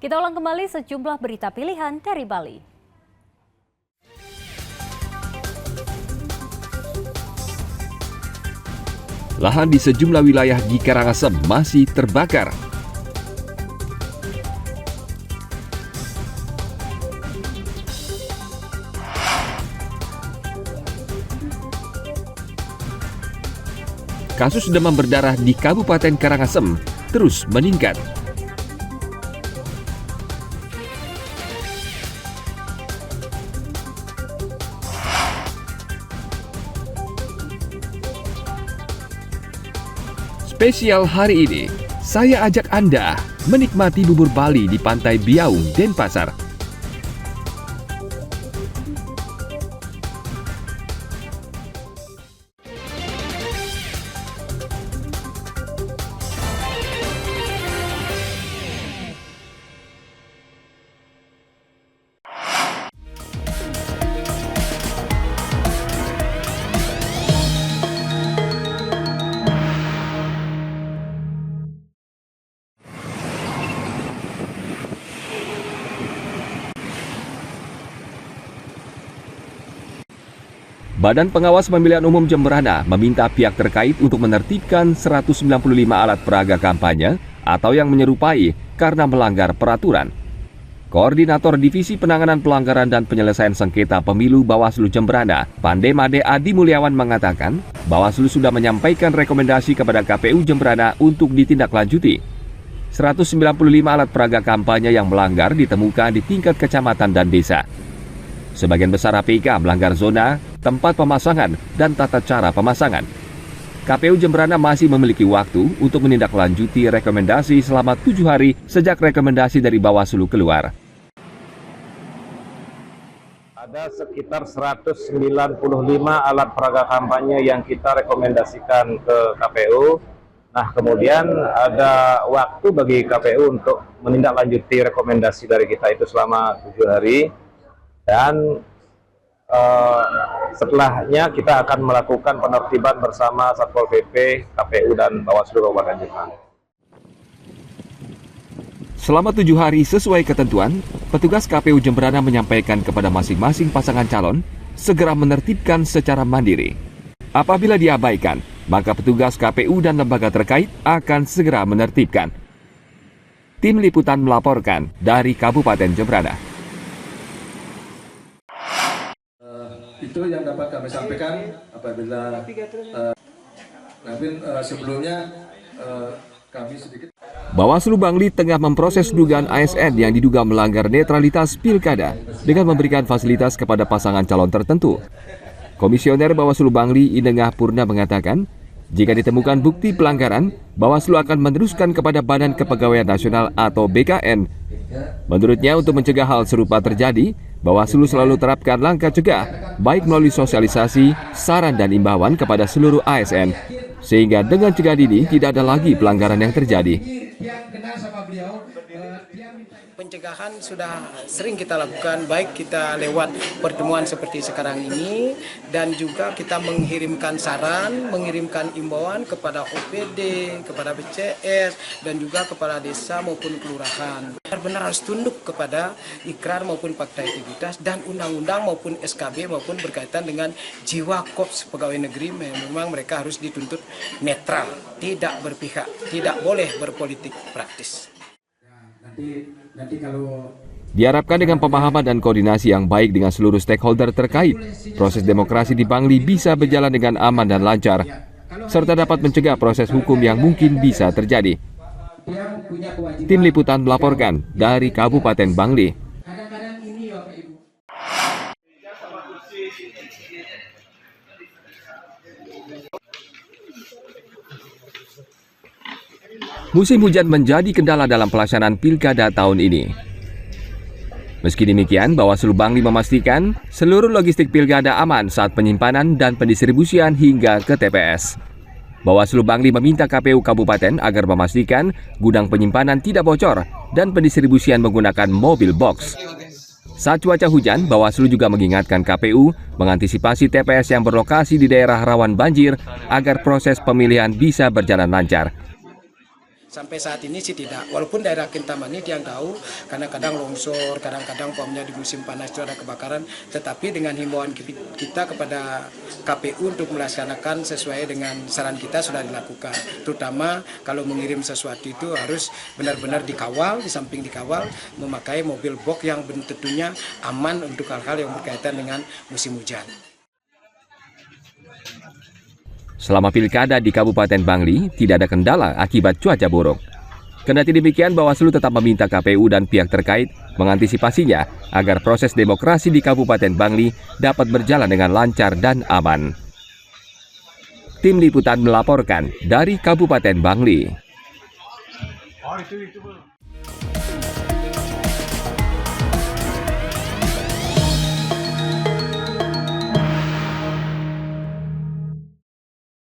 Kita ulang kembali sejumlah berita pilihan dari Bali. Lahan di sejumlah wilayah di Karangasem masih terbakar. Kasus demam berdarah di Kabupaten Karangasem terus meningkat. Spesial hari ini, saya ajak Anda menikmati bubur Bali di Pantai Biaung, Denpasar. Badan Pengawas Pemilihan Umum Jemberana meminta pihak terkait untuk menertibkan 195 alat peraga kampanye atau yang menyerupai karena melanggar peraturan. Koordinator Divisi Penanganan Pelanggaran dan Penyelesaian Sengketa Pemilu Bawaslu Jemberana, Pandemade Adi Mulyawan mengatakan, Bawaslu sudah menyampaikan rekomendasi kepada KPU Jemberana untuk ditindaklanjuti. 195 alat peraga kampanye yang melanggar ditemukan di tingkat kecamatan dan desa. Sebagian besar APK melanggar zona, tempat pemasangan, dan tata cara pemasangan. KPU Jemberana masih memiliki waktu untuk menindaklanjuti rekomendasi selama 7 hari sejak rekomendasi dari Bawaslu keluar. Ada sekitar 195 alat peraga kampanye yang kita rekomendasikan ke KPU. Nah, kemudian ada waktu bagi KPU untuk menindaklanjuti rekomendasi dari kita itu selama 7 hari. Dan setelahnya kita akan melakukan penertiban bersama Satpol PP, KPU, dan Bawaslu Kabupaten Jemberana. Selama 7 hari sesuai ketentuan, petugas KPU Jemberana menyampaikan kepada masing-masing pasangan calon segera menertibkan secara mandiri. Apabila diabaikan, maka petugas KPU dan lembaga terkait akan segera menertibkan. Tim Liputan melaporkan dari Kabupaten Jemberana. Itu yang dapat kami sampaikan apabila sebelumnya kami sedikit. Bawaslu Bangli tengah memproses dugaan ASN yang diduga melanggar netralitas pilkada dengan memberikan fasilitas kepada pasangan calon tertentu. Komisioner Bawaslu Bangli Inengah Purna mengatakan, jika ditemukan bukti pelanggaran, Bawaslu akan meneruskan kepada Badan Kepegawaian Nasional atau BKN. Menurutnya, untuk mencegah hal serupa terjadi, Bawaslu selalu terapkan langkah cegah, baik melalui sosialisasi, saran dan imbauan kepada seluruh ASN, sehingga dengan cegah dini tidak ada lagi pelanggaran yang terjadi. Pencegahan sudah sering kita lakukan, baik kita lewat pertemuan seperti sekarang ini, dan juga kita mengirimkan saran, mengirimkan imbauan kepada OPD, kepada BCS, dan juga kepada desa maupun kelurahan. Benar-benar harus tunduk kepada ikrar maupun fakta integritas dan undang-undang maupun SKB maupun berkaitan dengan jiwa Korps Pegawai Negeri. Memang mereka harus dituntut netral, tidak berpihak, tidak boleh berpolitik praktis. Diharapkan dengan pemahaman dan koordinasi yang baik dengan seluruh stakeholder terkait, proses demokrasi di Bangli bisa berjalan dengan aman dan lancar, serta dapat mencegah proses hukum yang mungkin bisa terjadi. Tim Liputan melaporkan dari Kabupaten Bangli. Musim hujan menjadi kendala dalam pelaksanaan pilkada tahun ini. Meski demikian, Bawaslu Bangli memastikan seluruh logistik pilkada aman saat penyimpanan dan pendistribusian hingga ke TPS. Bawaslu Bangli meminta KPU Kabupaten agar memastikan gudang penyimpanan tidak bocor dan pendistribusian menggunakan mobil box. Saat cuaca hujan, Bawaslu juga mengingatkan KPU mengantisipasi TPS yang berlokasi di daerah rawan banjir agar proses pemilihan bisa berjalan lancar. Sampai saat ini sih tidak, walaupun daerah Kintamani yang tahu, kadang-kadang longsor, kadang-kadang umpamanya di musim panas itu ada kebakaran, tetapi dengan himbauan kita kepada KPU untuk melaksanakan sesuai dengan saran kita sudah dilakukan. Terutama kalau mengirim sesuatu itu harus benar-benar dikawal, di samping dikawal, memakai mobil box yang tentunya aman untuk hal-hal yang berkaitan dengan musim hujan. Selama pilkada di Kabupaten Bangli, tidak ada kendala akibat cuaca buruk. Kendati demikian, Bawaslu tetap meminta KPU dan pihak terkait mengantisipasinya agar proses demokrasi di Kabupaten Bangli dapat berjalan dengan lancar dan aman. Tim Liputan melaporkan dari Kabupaten Bangli.